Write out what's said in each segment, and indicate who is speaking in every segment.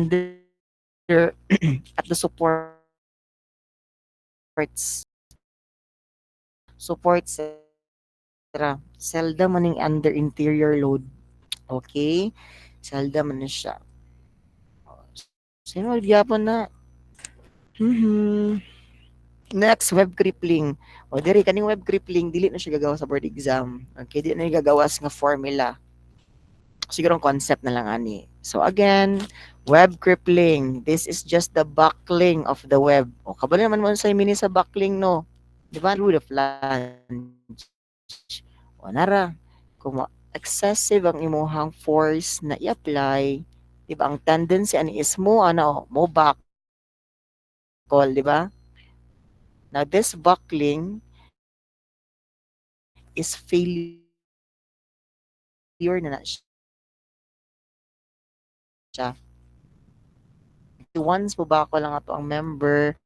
Speaker 1: at the supports sira seldom maning under interior load. Okay? Seldom man siya. Sino gyapon na? Mhm. Next, web crippling. O diri kaning web crippling dili na siya gagawa sa board exam. Okay, dili na gagawas nga formula. Siguro ang concept na lang ani. So again, web crippling. This is just the buckling of the web. O kabalo naman mo sa mini sa buckling no. Di ba? Through the flange. O nara, kung excessive ang imuhang force na i-apply, di ba? Ang tendency ani is mo ano, mo buckle, di ba? Now this buckling is failure na na siya. Once mubako lang ato ang member,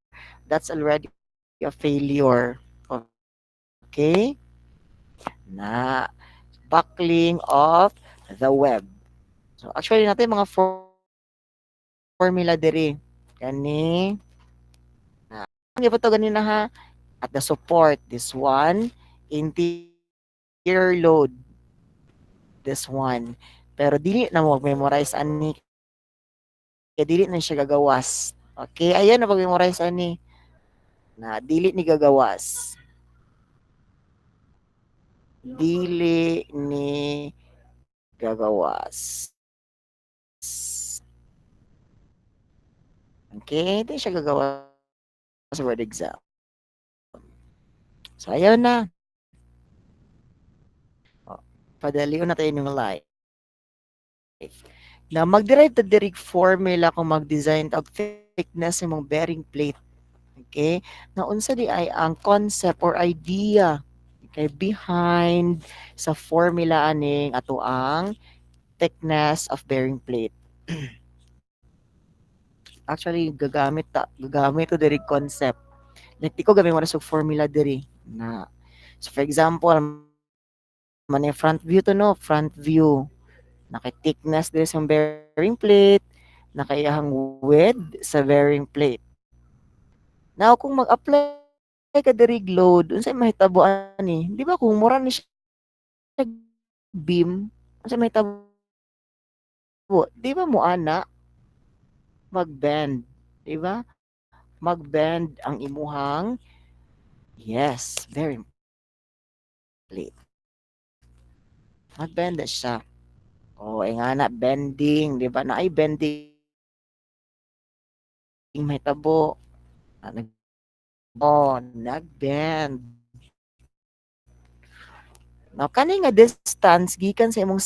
Speaker 1: that's already a failure. Okay? Na buckling of the web. So actually natin mga formula diri. Kani ang iba to ganina ha at the support this one interior load this one pero dili na mo memorize ani kay dili na siya gagawas okay ayan na pag-memorize ani na dili ni gagawas dili ni gagawas okay di siya gagawas sa word exam so ayaw na padaliw na tayo yung life na mag-derive ta direct formula kung mag-design og thickness imong bearing plate. Okay? Na unsa di ay ang concept or idea okay, behind sa formula aning ato ang thickness of bearing plate. Actually, gagamit to diri concept. Like, di ko gamit mo na sa formula diri na so for example, man yung front view to no, front view. Naka-thickness diri sa bearing plate, nakaiyahang width sa bearing plate. Now, kung mag-apply ka diri load, unsay mahitabo ani? Di ba kung mura ni siya beam, unsay mahitabo? Di ba mo ana mag-bend, di ba? Mag-bend ang imuhang yes, bearing plate. Mag-bend na siya. Oh, eh nga na bending, di ba? Na ay bending mahitabo. Ah, nag-bend. Now, kani nga distance gikan sa imong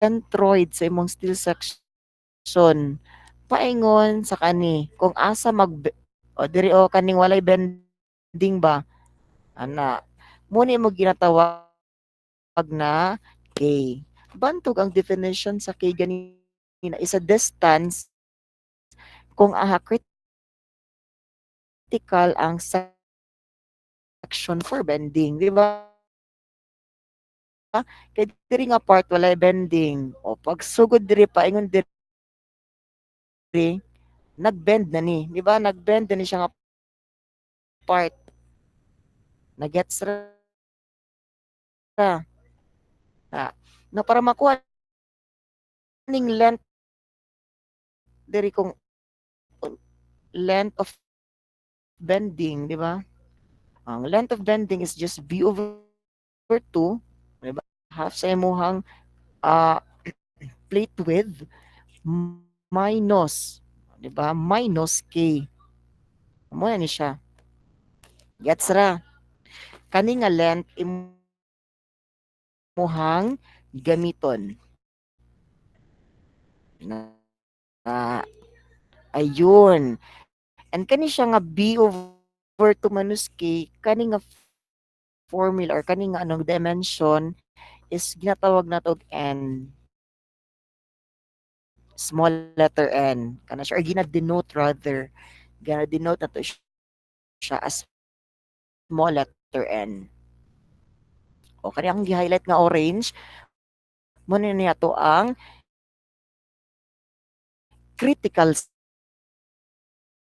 Speaker 1: centroid sa imong steel section paingon sa kani kung asa o diri o kaning walay bending ba ana muni mo ginatawag na K. Bantog ang definition sa K ganina is a distance kung aha critical ang section for bending, di ba? Kay diri nga part walay bending. O pag sugod diri paingon diri, nagbend na ni, di ba? Nagbend na ni siya nga part. Nagets ra. Na para makuha ning length diri kung length of bending, di ba? Ang length of bending is just b over 2, di ba? Half sa imuhang plate width minus, di ba? Minus k. Amo na ni siya. Gets ra. Kani nga length imuhang gamiton. Na ayun. And kani siya nga b over 2 minus k, kani nga formula or kani nga anong dimension is ginatawag na og n. Small letter n. Kana siya or gina-denote rather. Gina-denote na to siya as small letter n. O kani ang gi-highlight nga orange, mo ni niya to ang critical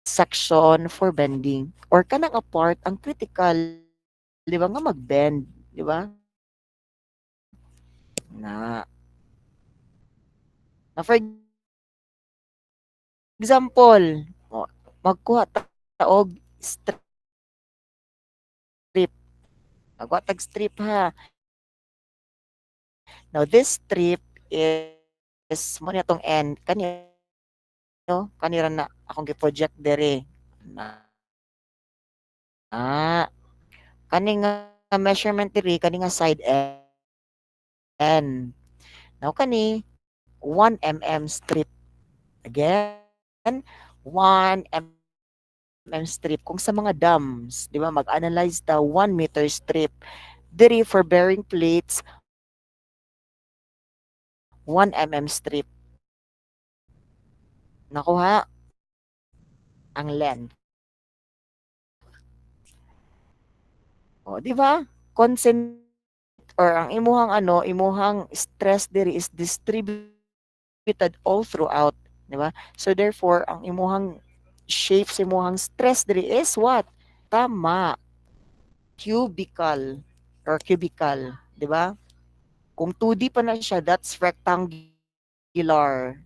Speaker 1: section for bending or kanang apart ang critical, di ba, nga mag-bend, di ba? Na, na for example, magkuha ta og strip. Magkuha tag strip ha. Now this strip is mo niya tong end kanira na akong gi-project dere. Na kani nga measurement diri kani nga side end. Now kani 1 mm strip. Again, 1 mm strip. Kung sa mga dams, di ba, mag-analyze ta 1 meter strip. Diri for bearing plates, 1 mm strip. Nakuha ang length. O, di ba? Or ang imuhang stress diri is distributed all throughout, di ba? So therefore, ang imuhang shape sa imuhang stress diri is what? Tama, cubical or cubical, di ba? Kung 2D pa na siya, that's rectangular.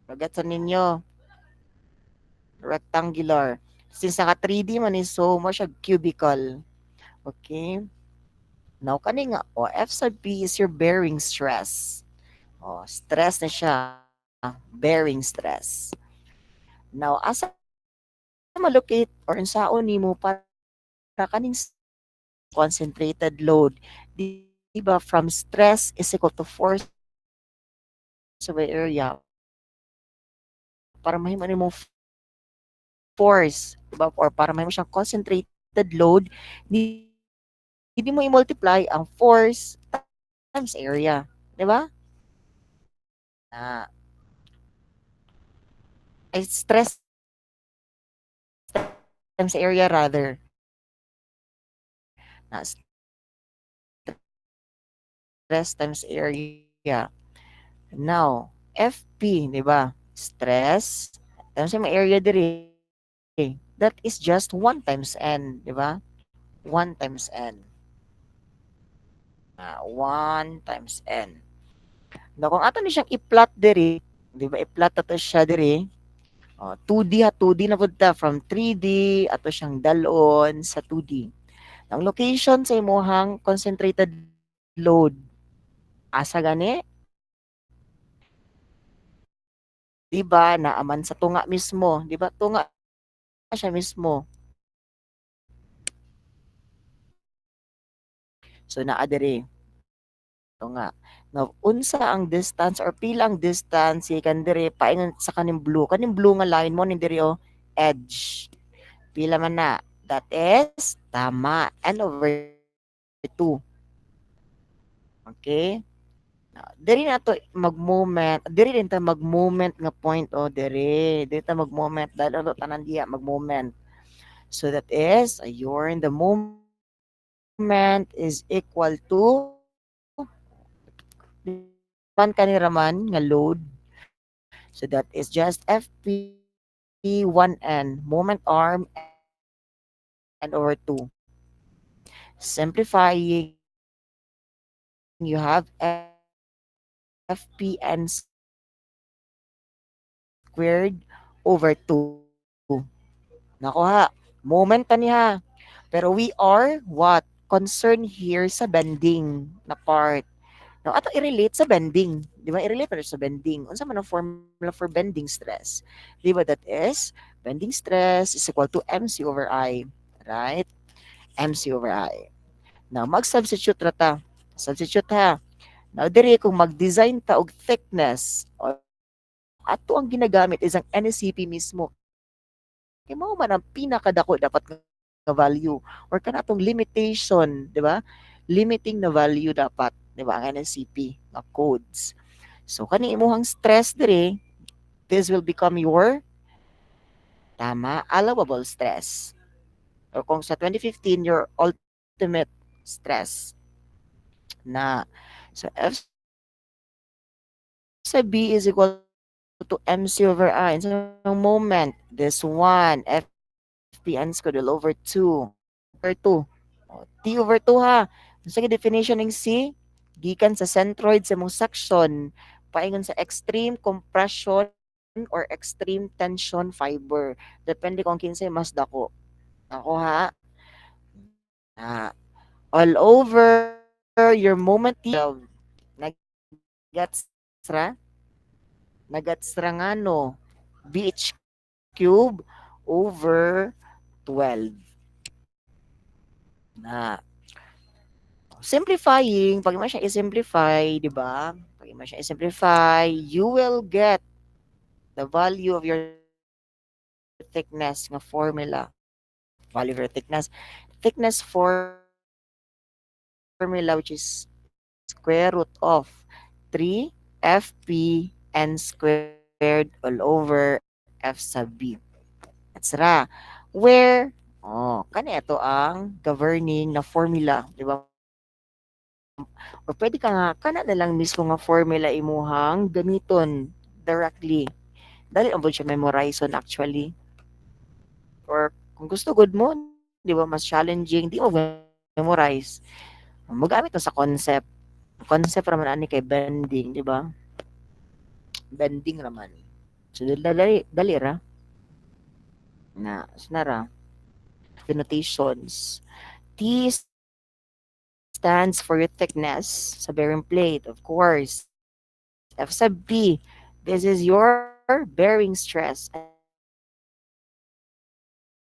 Speaker 1: Nagets ninyo? Rectangular. Since naka 3D man is so mo siya cubical. Okay? Now, kani nga, F sub P is your bearing stress. Stress na siya. Bearing stress. Now, asa malocate or unsaon nimo para kaning concentrated load. Di ba, from stress is equal to force over area. Para mahimo nimo force, di ba? Or para mahimo siyang concentrated load, hindi mo i-multiply ang force times area. Di ba? Na ay stress times area rather. Na stress times area. Now, FP, di ba? Stress times yung area diri. That is just 1 times N, di ba? 1 times N. 1 times N. Now, kung ato ni siyang i-plot diri, di ba, i-plot ato siya diri, 2D ha, 2D na pud ta, from 3D, ato siyang dalon sa 2D. Ang location sa imuhang concentrated load, asa gani? Di ba, naaman sa tunga mismo, di ba, tunga siya mismo. So, naa diri. Ito nga. Now, unsa ang distance or pilang distance ikan diri paingon sa kaning blue. Kaning blue nga line mo ni diri edge. Pila man na? That is tama. N over 2. Okay? Now, diri na to mag-moment. Diri din ta mag-moment nga point diri. Diri ta mag-moment dahil ano tanan diya mag-moment. So that is ayun the moment is equal to man kaniraman nga load. So that is just FP1N, moment arm, and over 2. Simplifying, you have FPN squared over 2. Nakuha, moment pa niya. Pero we are what? Concerned here sa bending na part. Now, ato i-relate sa bending. Di ba? I-relate pa rin sa bending. Unsa man ang formula for bending stress? Di ba? That is, bending stress is equal to MC over I. Right? MC over I. Now, mag-substitute rata. Substitute ha. Now, diri kung mag-design ta og thickness, ato ang ginagamit is ang NSCP mismo. Kaya mo man ang pinakadako dapat nga value or kanatong limitation, di ba? Limiting na value dapat, di ba? Ang NSCP nga codes. So kani imuhang stress diri, this will become your tama allowable stress. Or kung sa 2015 your ultimate stress na so F sa B is equal to 1 times to MC over I. In sa moment, this one, FP n squared all over 2. T over 2 ha. Sa definition ng C, gikan sa centroid sa mong section, paingon sa extreme compression or extreme tension fiber. Depende kung kinsay mas dako. Ako ha. Ah, all over your moment T12. Nagats ra? Nagats ra nga no. BH cube over 12. Na simplifying, pag mo siya i-simplify, di ba? Pag mo siya i-simplify, you will get the value of your thickness nga formula. Value of your thickness formula which is square root of 3 FP n squared all over F sub B. That's ra. Where, kanito ang governing na formula, di ba? O pwede ka nga, kana na lang mismo nga formula imuhang gamiton directly. Dali ang siya memorization actually. Or kung gusto good mo, di ba, mas challenging, di mo memorize. Magamit mo sa concept. Concept raman ani kay bending, di ba? Bending raman. So dali ra na sinara. Denotations. T stands for your thickness sa bearing plate, of course. F sub B, this is your bearing stress.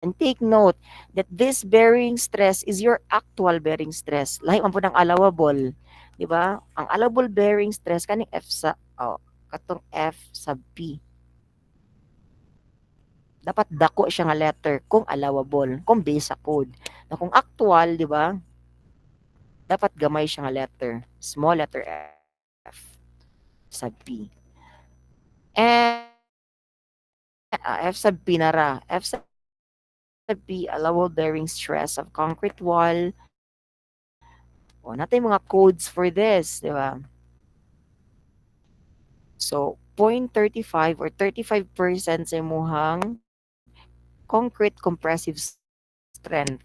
Speaker 1: And take note that this bearing stress is your actual bearing stress. Lahi man po ng allowable. Di ba? Ang allowable bearing stress, kaning katong F sub P. Dapat dako siya nga letter kung allowable, kung base sa code. Na kung actual, di ba? Dapat gamay siya nga letter. Small letter F sub P. And F sub P na ra. F sub P, allowable bearing stress of concrete wall. O, natay mga codes for this, di ba? So, 0.35 or 35% sa imuhang concrete compressive strength.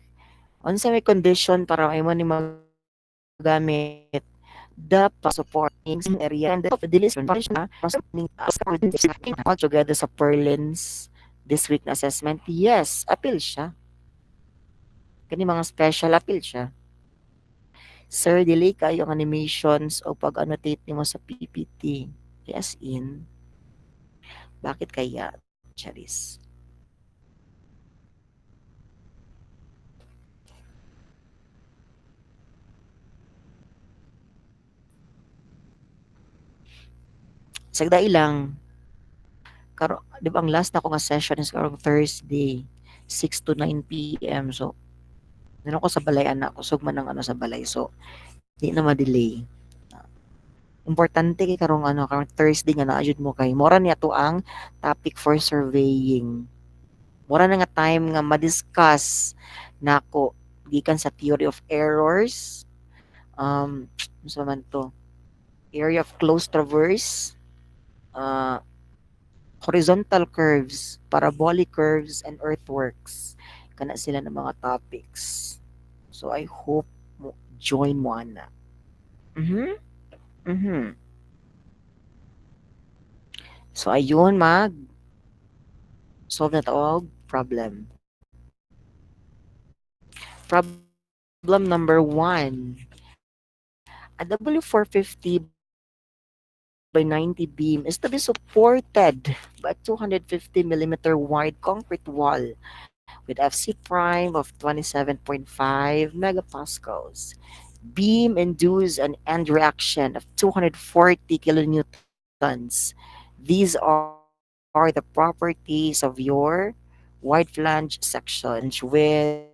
Speaker 1: Unsa may condition para imo ni magamit dapat support area and the delivery all together sa Perlin's this week na assessment. Yes, appeal siya. Kani mga special appeal siya. Sir, delay kayo ang animations o pag-annotate nimo sa PPT. Yes, in. Bakit kaya, Charis? Sagda ilang, karo, di ba ang last na ko nga session is karong Thursday, 6 to 9 p.m. So, nano ko sa balay anak, kusog man ng ano sa balay. So, di na ma-delay. Importante kay karong ano, karong Thursday nga naajud mo kay. Mora niya to ang topic for surveying. Mura na nga time nga ma-discuss nako gikan sa theory of errors. Ano sa man to? Area of closed traverse, uh, horizontal curves, parabolic curves, and earthworks. Kana sila ng mga topics. So, I hope mo join mo ana. Mhm. Mhm. So, ayun, solve na to problem. Problem number 1. A W450 by 90 beam is to be supported by a 250 millimeter wide concrete wall with FC prime of 27.5 megapascals. Beam induce an end reaction of 240 kilonewtons. These are the properties of your wide flange section with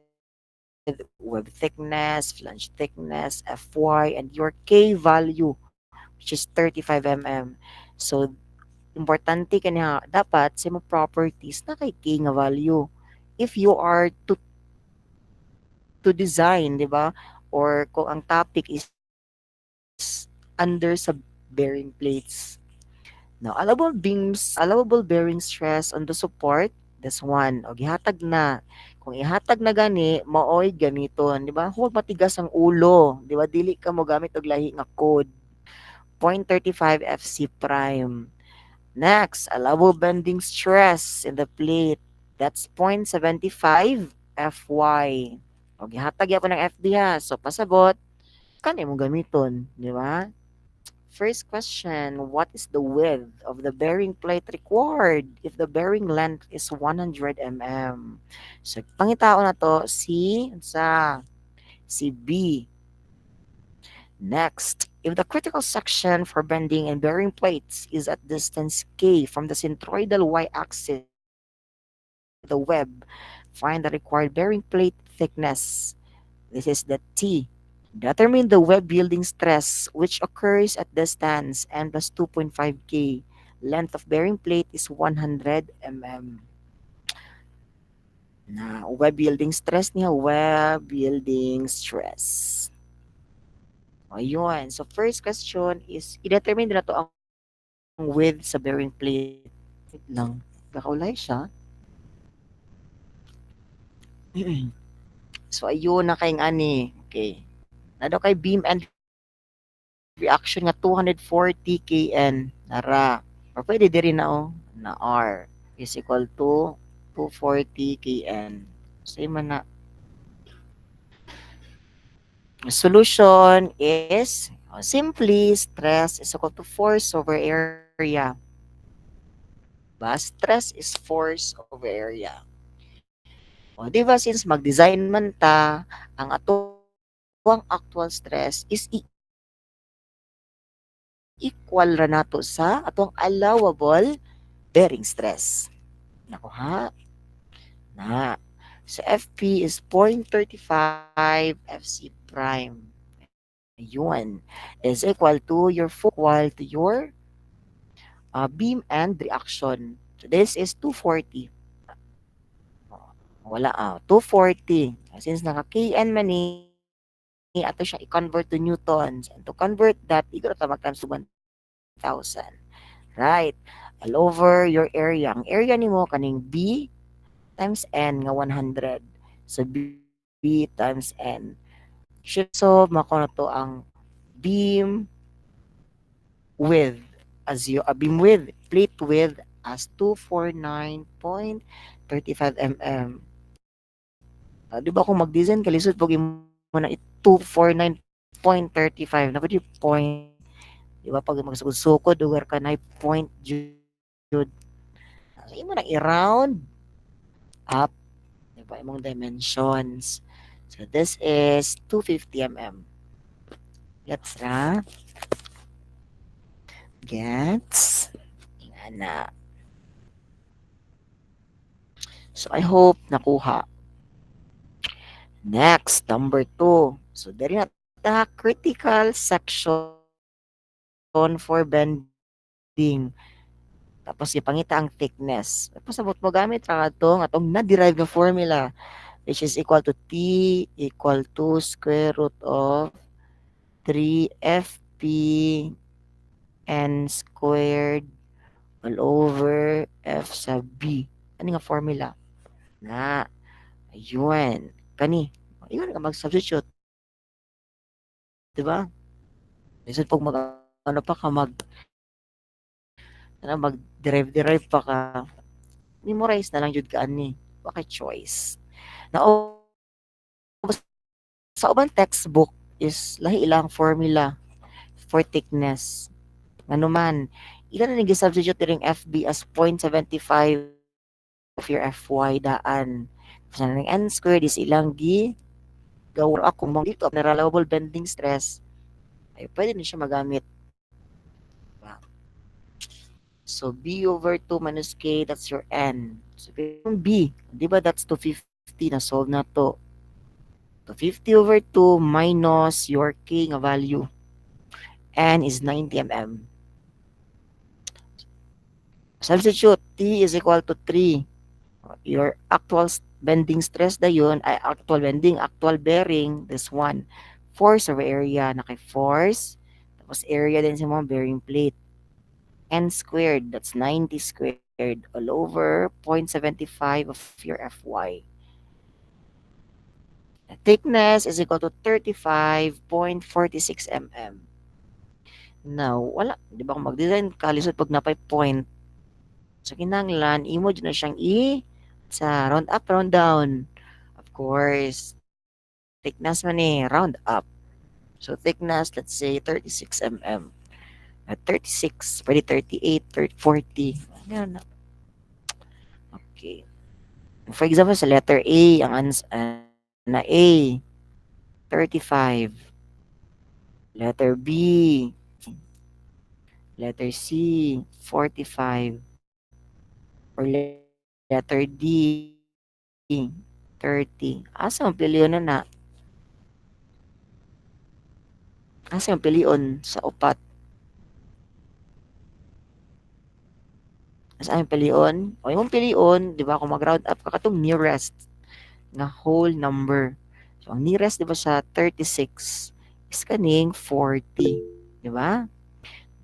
Speaker 1: web thickness, flange thickness, Fy, and your K value, which is 35 mm. So, importante kanya dapat sa mga properties na kay K nga value. If you are to design, di ba? Or kung ang topic is under sa bearing plates. Now, allowable bearing stress on the support, this one. O, gihatag na. Kung ihatag na gani, maoy gamiton. Di ba? Huwag matigas ang ulo. Di ba? Dili ka mo gamit og lahi nga code. 0.35 FC prime. Next, allowable bending stress in the plate. That's 0.75 FY. O, gihatag yapon ng FD ha. So, pasabot, kani mo gamiton. Di ba? First question, what is the width of the bearing plate required if the bearing length is 100 mm? So, pangitao na to, si B. Next, if the critical section for bending and bearing plates is at distance k from the centroidal y-axis of the web, find the required bearing plate thickness. This is the T. Determine the web yielding stress which occurs at distance n plus 2.5 K. Length of bearing plate is 100 mm. Na web yielding stress niya, web yielding stress. Ayun. So first question is, i-determine na to ang width sa bearing plate. Wait lang. Kakaulay siya. So ayun na kayong ani. Okay. Nado kay beam and reaction nga 240 kN. Nara. Or pwede diri na oh. Na R is equal to 240 kN. Same man na. Solution is simply stress is equal to force over area. Ba? Stress is force over area. O, di ba since mag-design man ta, ang atuang actual stress is equal ra nato sa atuang allowable bearing stress. Nako ha? Na. So FP is 0.35 FC prime. Ayun. Is equal to your force equal to your beam and reaction. So this is 240. Wala 240. Since naka-KN man ato siya i-convert to newtons. And to convert that, iguro ta mag-times to 1,000. Right. All over your area. Ang area nimo kaning B times N nga 100. So B times N. Should na solve, mako na to ang beam width beam width, plate width as 249.35 mm. Di ba kung mag-design ka, lisod pag mo na 249.35 na pwede point. Di ba pag magsukod-sukod, dugar ka na point jud. So, imo na i-round up. Di ba, imong dimensions. So, this is 250 mm. Gets na? Gets? Nga na. So, I hope nakuha. Next, number 2. So, dari na ta critical section for bending. Tapos ipangita ang thickness. Tapos abot mo gamit ra atong na-derive nga formula which is equal to T equal to square root of 3FP n squared all over F sub B. Ano nga formula? Na, ayun. Kani, ayun ka mag-substitute. Diba? Lisod pag mag-ano pa ka, mag-derive pa ka, memorize na lang jud ka ani. Baka choice. Na sa ubang textbook is lahi ilang formula for thickness. Nganuman, ilan na nag-substitute ring FB as 0.75 of your FY daan. Sa nang N squared is ilang gawar ako mong dito na allowable bending stress ay pwede na siya magamit. Diba? So B over 2 minus K, that's your N. So yung B, di ba that's 250 na solve na to. 250 over 2 minus your K nga value. N is 90 mm. Substitute, T is equal to 3. Your actual bending stress na yun ay actual bending, actual bearing, this one. Force over area, naki-force. Tapos area din sa mga bearing plate. N squared, that's 90 squared all over 0.75 of your Fy. The thickness is equal to 35.46 mm. Now, wala. Di ba kung mag-design ka, lisod pag napay point. So, kinanglan, imo dyan na siyang sa round up, round down. Of course, thickness man round up. So, thickness, let's say 36 mm. At 36, pwede 38, 30, 40. Ganun na. Okay. For example, sa letter A, ang na A, 35. Letter B, 30. Letter C, 45. Or letter D, 30. Asa ang piliyon na na? Asa ang piliyon sa upat? Asa ang piliyon? O yung piliyon, di ba, kung mag-round up ka katong nearest na whole number. So, ang nearest, di ba, sa 36 is kaning 40. Di ba?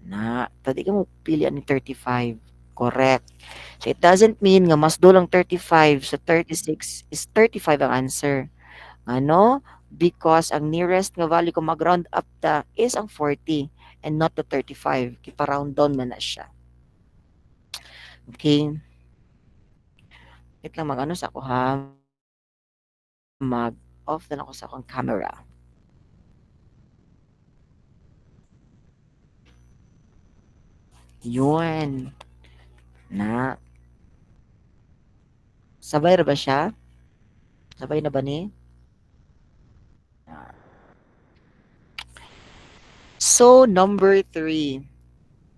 Speaker 1: Na, tadi ka mo pili ni 35. Correct. So, it doesn't mean nga mas dulang 35 sa 36 is 35 ang answer. Ano? Because ang nearest nga value kung mag-round up ta is ang 40 and not the 35. Kipa-round down man na siya. Okay? Wait lang mag-ano sa ako ha. Mag-off na lang ako sa akong camera. Yun. Na. Sabay ra ba siya? Sabay na ba ni? So, number 3.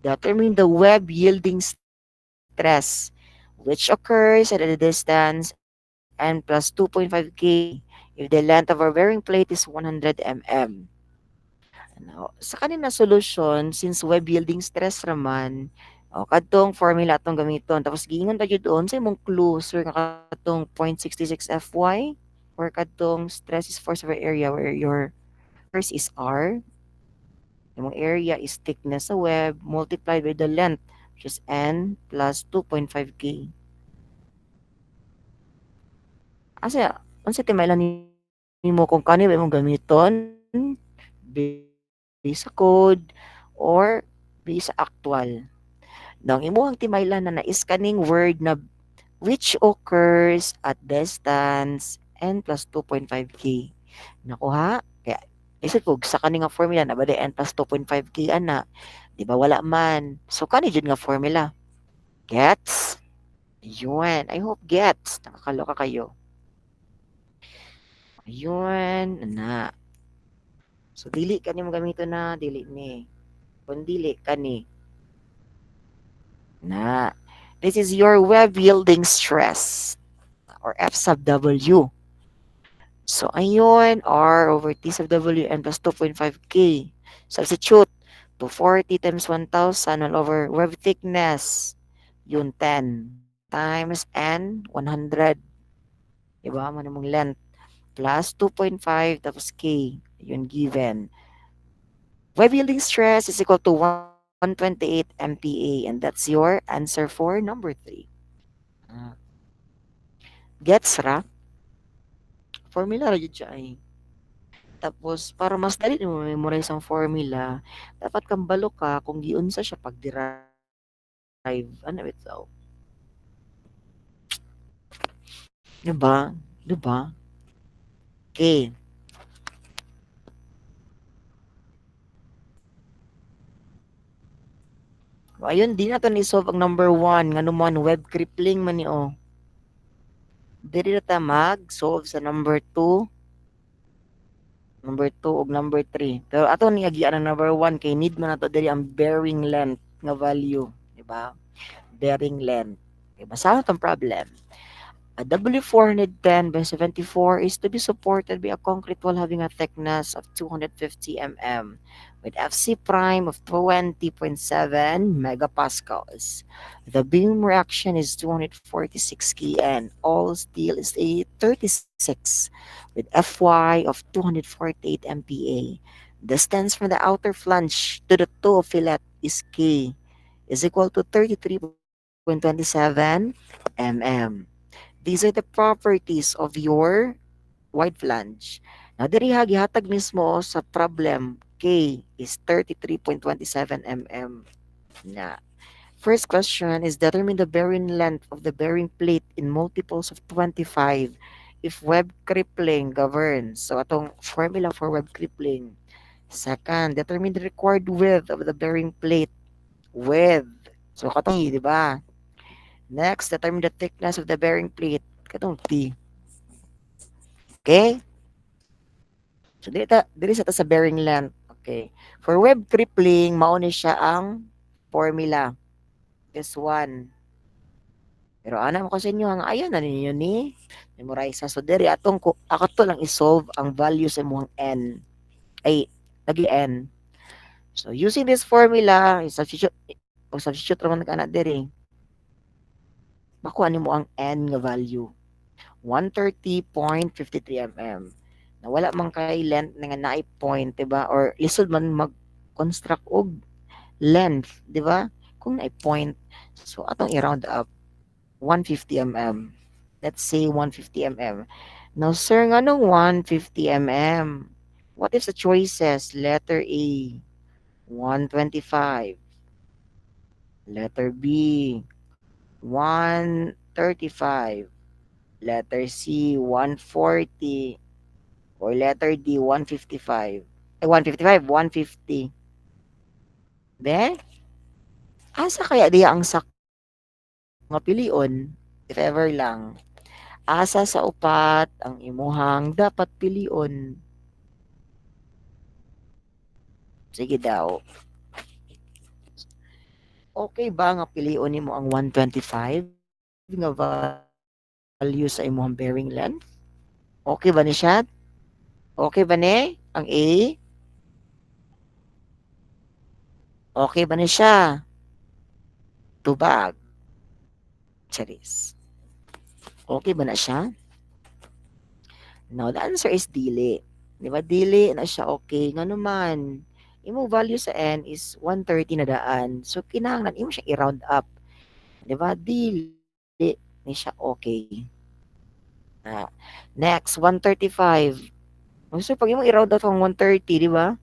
Speaker 1: Determine the web yielding stress, which occurs at a distance n plus 2.5k if the length of our bearing plate is 100 mm. Now, sa kanina solution, since web yielding stress raman, kadtong formula atong gamiton. Tapos giingon tayo doon sa imong clue, sir, nga katong 0.66 Fy or kadtong stress is force over area where your force is R, yung area is thickness sa web multiplied by the length, which is n plus 2.5k. Asa, unsa timaylan nimo kung kani ba imong gamiton based sa code or based sa actual. Nang imuhang timaylan na na-scanning word na which occurs at distance n plus 2.5k. Nakuha? Kaya, isip ko, sa kaning nga formula na ba n plus 2.5k ana? Di ba wala man? So, kani dyan nga formula. Gets? Yun. I hope gets. Nakakaloka kayo. Yun. Na. So, dili ka ni mo gamito na. Dili ni. Kung dili ka ni. Na. This is your web yielding stress or F sub W. So, ayun, R over T sub W n plus 2.5K. Substitute, 240 times 1,000 all over web thickness. Yun, 10 times N, 100. Diba? Ano mong length. Plus 2.5 tapos K. Yun, given. Web yielding stress is equal to 128 MPa and that's your answer for number 3. Ah, Gets ra? Formula ra yun siya ay. Tapos, para mas dali mo memorize ang formula, dapat kambalo ka kung giunsa siya pag-derive. Ano bitaw? Diba? Diba? Okay. Ayun, di na to ni-solve ang number 1. Nga naman, web crippling man ni o. Dili na ta mag-solve sa number 2, number 2 ug number 3. Pero ato ni agian ang number 1 kay need man nato diri ang bearing length nga value, di ba? Bearing length. Okay, basahan itong problem. A W410 by 74 is to be supported by a concrete wall having a thickness of 250 mm with FC prime of 20.7 megapascals. The beam reaction is 246 kN. All steel is a 36 with Fy of 248 MPa. Distance from the outer flange to the toe fillet is K. is equal to 33.27 mm. These are the properties of your wide flange. Now, diri ha, gihatag mismo sa problem, K is 33.27 mm. Na, first question is determine the bearing length of the bearing plate in multiples of 25 if web crippling governs. So, atong formula for web crippling. Second, determine the required width of the bearing plate. Width. So, katong T, di ba? Next, determine the thickness of the bearing plate. Katong T. Okay? So, dili sa ta sa bearing length. Okay. For web crippling, mauni siya ang formula. This one. Pero ana mo ko sa inyo, ang ayan na ninyo ni memorize sa. So, diri ako to lang isolve ang value sa imong n. Ay, lagi n. So, using this formula, substitute naman ka na diri. Makuha nimo ang n nga value. 130.53 mm. Na wala man kay length nga naay point, 'di ba? Or lisod man mag-construct og length, 'di ba? Kung naay point, so atong i-round up 150 mm. Let's say 150 mm. Now, sir, nga nung 150 mm? What if the choices? Letter A, 125. Letter B, 135. Letter C, 140. Or letter D, 155. 155, 150. Be? Asa kaya diya ang sakto nga pilion? If ever lang. Asa sa upat ang imuhang dapat pilion? Sige daw. Okay ba nga pilion nimo ang 125 nga value sa imuhang bearing length? Okay ba ni siya? Okay ba ni? Ang A? Okay ba ni siya? Tubag. Charis. Okay ba na siya? Now, the answer is dili. Di ba? Dili na siya okay. Nga naman, imo value sa n is 130 na daan. So, kinahanglan, imo siya i-round up. Di ba? Dili ni siya okay. Na, next, 135. So, pag imo i-round up ang 130, di ba?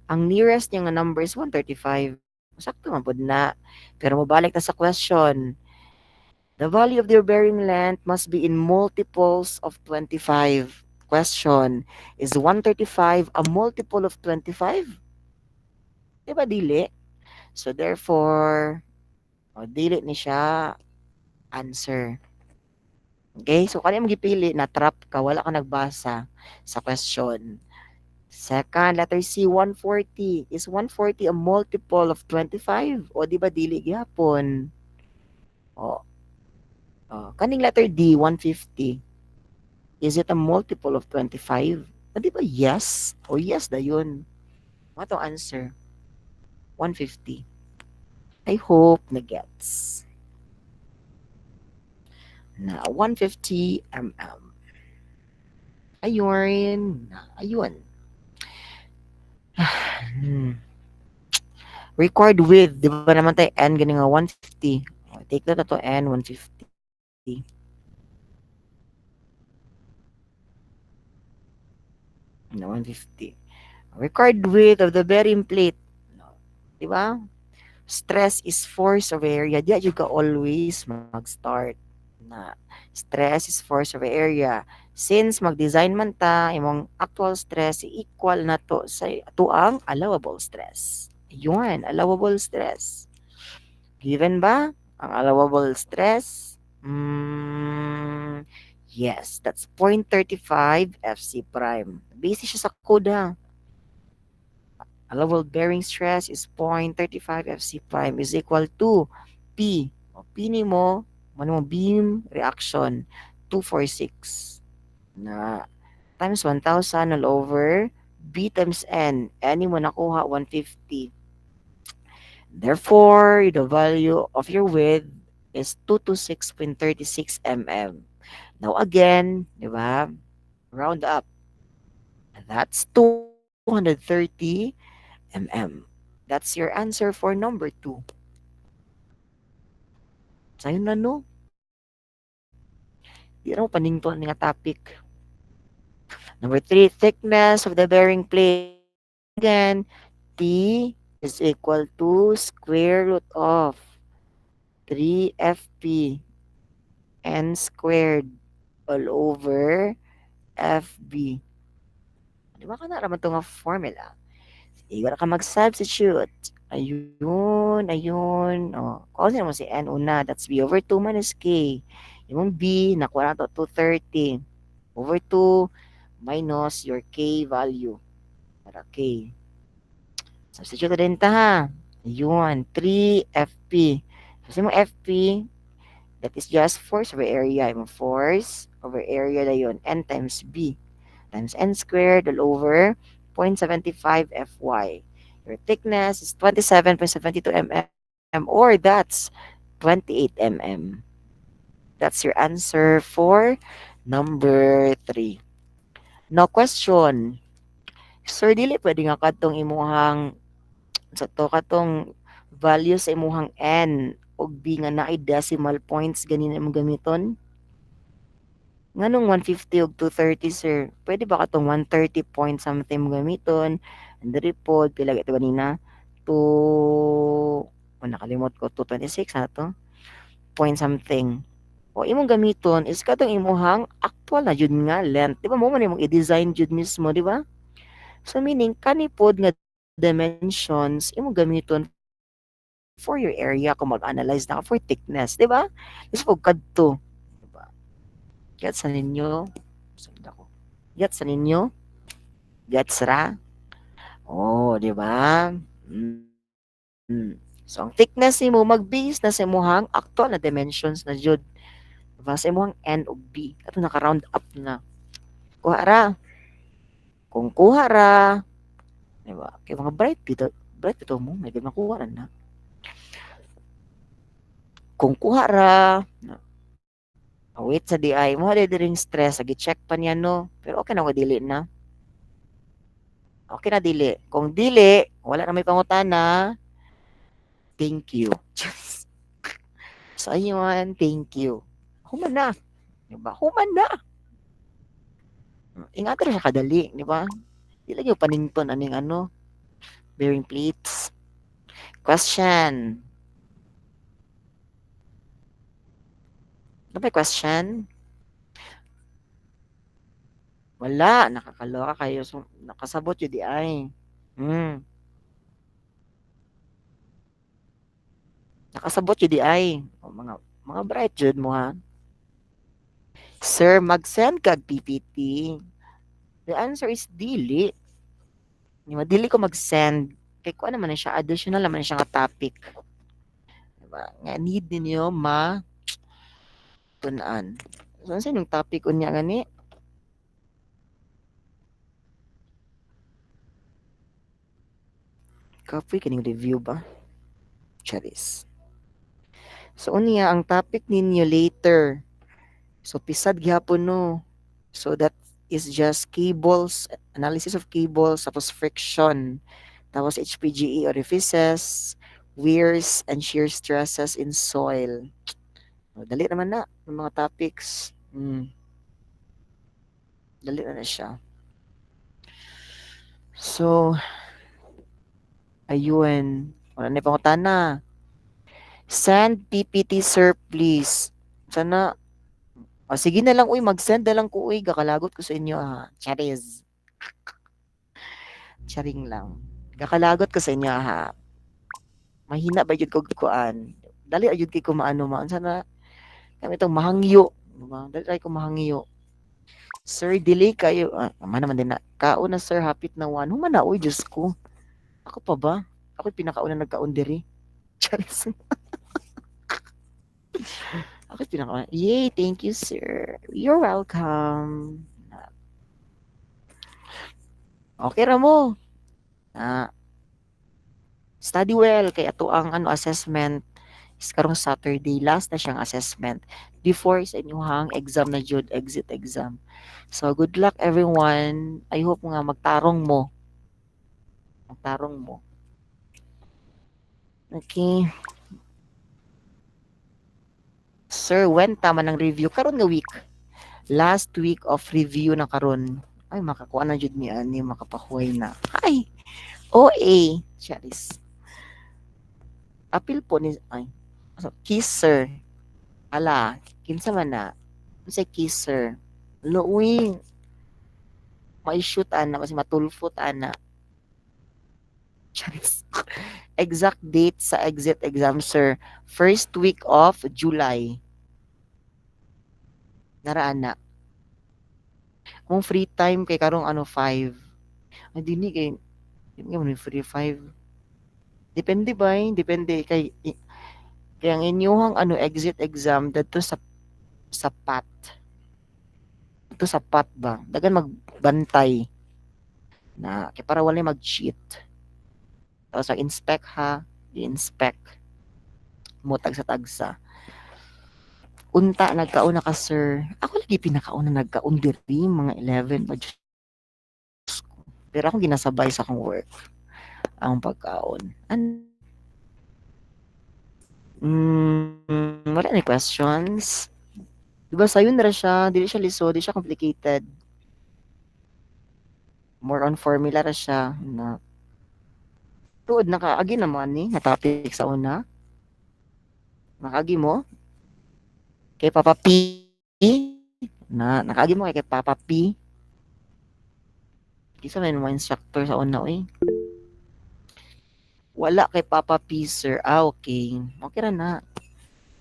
Speaker 1: Ang nearest niya nga number is 135. Sakto man pod na. Pero mabalik na sa question. The value of their bearing length must be in multiples of 25. Question, is 135 a multiple of 25? Diba dili? So therefore, dili ni siya answer. Okay? So kani mo gipili na trap ka, wala ka nagbasa sa question. Second, letter C, 140. Is 140 a multiple of 25? O di ba dili gyapon? O, kaning letter D, 150. Is it a multiple of 25? Di ba yes? O yes da yun. Ano to answer? 150. I hope na gets. Na 150 mm. Ayun. Ayun. Hmm. Record with, di ba naman tayo N ganing nga 150. Take na to N 150. Na 150. Record width of the bearing plate. Di ba? Stress is force of area. Diya you ka always mag-start na stress is force of area. Since mag-design man ta, imong actual stress equal na to sa ang allowable stress. Yun, allowable stress. Given ba ang allowable stress? Yes, that's 0.35 FC prime. Base siya sa code ha. Allowable bearing stress is 0.35 FC prime is equal to P. O, P ni mo, mo beam reaction 246 na times 1,000 all over B times N. N mo nakuha 150. Therefore, the value of your width is 226.36 mm. Now again, di ba? Round up. That's 230 mm. That's your answer for number 2. Sayon na no. Di na mo panington nga topic. Number 3, thickness of the bearing plate. Again, T is equal to square root of 3FP n squared all over FB. Di ba ka na raman ito nga formula? Sige, wala ka mag-substitute. Ayun. O, call mo si N una. That's B over 2 minus K. Yung B, nakuha na ito, 230. Over 2 minus your K value. Para K. Substitute din ta ha. Ayun, 3FP. Kasi mo FP, that is just force over area. Yung force over area na yun. N times B times N squared all over 0.75 Fy. Your thickness is 27.72 mm or that's 28 mm. That's your answer for number 3. Now question. Sir, dili pwede nga katong imuhang sa to katong value sa imuhang n ug b nga naay decimal points ganin imong gamiton? Nganong 150 ug 230 sir? Pwede ba katong 130 point something mo gamiton? And the pod pila ito ganina? nakalimot ko 226 na to. Point something. O imong gamiton is katong imuhang actual na jud nga length. Di ba mo man imong i-design jud mismo, di ba? So meaning kanipod nga dimensions imong gamiton for your area kung mag-analyze na ka for thickness, di ba? Is pag kadto, di ba? Gets sa ninyo? Sanda ko. Gets sa ninyo? Gets ra? Oh, di ba? So ang thickness nimo mag-base na sa imuhang actual na dimensions na jud. Diba? Sa imuhang N ug B. Ato naka-round up na. Kuha ra. Kung kuha ra, di ba? Kay mga bright dito mo, may makuha na. Kung kuha ra, wait sa DI, mo hali ring stress, agi check pa niya no. Pero okay na ko dili na. Okay na dili. Kung dili, wala na may pangutana. Thank you. So ayun, thank you. Human na. Diba? Human na. Ingatan siya kadali, di ba? Di lagi yung panington aning ano, bearing plates. Question. Ano ba question? Wala, nakakaloka kayo. So, nakasabot yun di ay. Hmm. Nakasabot yun di ay. O, mga bright jud mo ha. Sir, mag-send kag PPT. The answer is dili. Dili ko mag-send. Kay ko naman na siya, additional naman na siya nga topic. Diba? Nga need ninyo tunan. So, ano sa yung topic unya gani? Kapoy kaning review ba? Charis. So, unya, ang topic ninyo later. So, pisad gyapon no. So, that is just cables, analysis of cables, tapos friction, tapos HPGE orifices, wears, and shear stresses in soil. O, dali naman na ng mga topics. Dali na siya. So, ayun. Wala na pangutana. Send PPT sir please. Sana, sige na lang uy, mag-send na lang ko uy, gakalagot ko sa inyo ha. Charis. Charing lang. Gakalagot ko sa inyo ha. Mahina ba yun ko kuan. Dali ayun kay ko maano man. Sana, kami itong mahangyo. Diba? Dali ay ko mahangyo. Sir, delay kayo. Naman naman din na. Kauna sir, hapit na one. Humana, uy, Diyos ko. Ako pa ba? Ako pinakauna nagkaon diri. Charis. Ako pinakauna. Yay, thank you, sir. You're welcome. Okay ra mo. Ah, study well kay ato ang ano assessment is karong Saturday last na siyang assessment before sa inyong exam na jud exit exam. So good luck everyone. I hope nga magtarong mo. Magtarong mo. Okay. Sir, when tama ng review? Karon nga week. Last week of review na karon. Ay, makakuha na jud ni ani, makapahuway na. Ay, OA. Charis. Apil po ni, ay. So, kiss, sir. Ala, kinsa man na. Say kiss, sir. Luwing. Ma-shoot ana, kasi matulfot ana. Charis. Exact date sa exit exam, sir. First week of July. Naraan na. Kung free time kay karong ano 5. Ay dini kay hindi mo free 5. Depende ba? Depende kay ang inyong ano exit exam dito sa PAT. Dito sa PAT ba? Dagan magbantay na kay para wala mag-cheat. Tapos ang inspect ha, i-inspect mo tagsa-tagsa. Unta nagkauna ka sir. Ako lagi pinakauna nagkaun diri mga 11 pa Diyos ko. Pero ako ginasabay sa akong work ang pagkaon. Wala any questions? Diba sayon na siya, dili siya lisod, di siya complicated. More on formula ra siya na tuod nakaagi naman ni nga topic sa una. Nakaagi mo kay Papa P na nakaagi mo kay Papa P. Kisa may mga instructor sa una eh. Wala kay Papa P sir. Ah, okay. Okay ra na.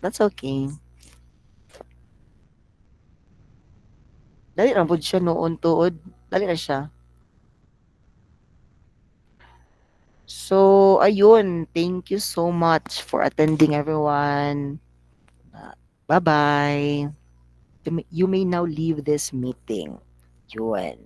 Speaker 1: That's okay. Dali ra pud siya noon tuod. Dali ra siya. So, ayun. Thank you so much for attending, everyone. Bye-bye. You may now leave this meeting. Yun.